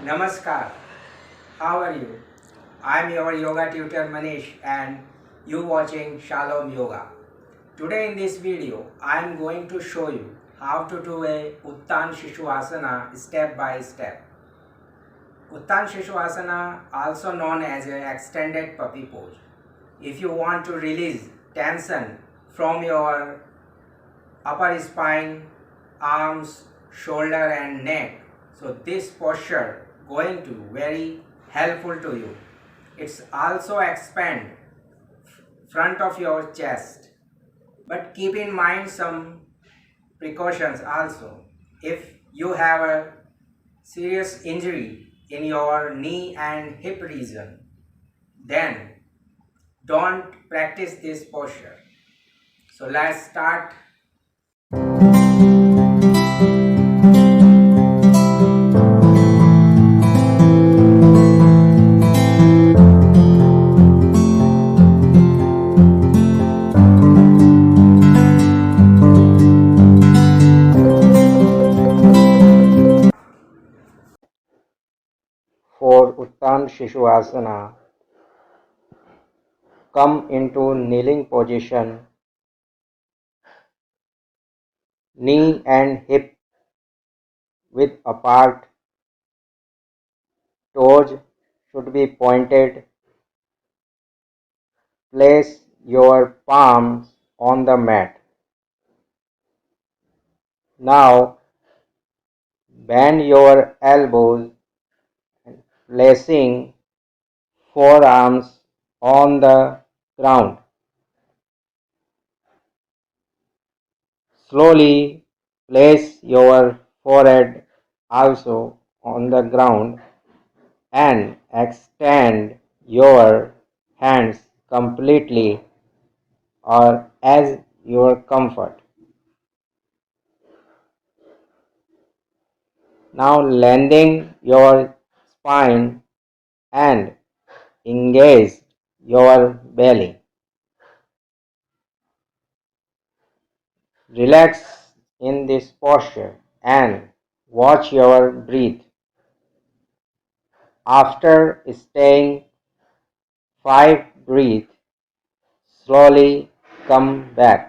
Namaskar. How are you? I'm your yoga tutor Manish and you watching Shalom Yoga. Today in this video, I'm going to show you how to do a Uttana Shisoasana step by step. Uttana Shisoasana, also known as an extended puppy pose. If you want to release tension from your upper spine, arms, shoulder and neck, so this posture going to very helpful to you. It's also expand front of your chest, but keep in mind some precautions also. If you have a serious injury in your knee and hip region, then don't practice this posture. So let's start. For Uttana Shisoasana, come into kneeling position, knee and hip width apart, toes should be pointed. Place your palms on the mat. Now bend your elbows, placing forearms on the ground. Slowly place your forehead also on the ground and extend your hands completely or as your comfort. Now lengthen your spine and engage your belly. Relax in this posture and watch your breath. After staying 5 breaths, slowly come back.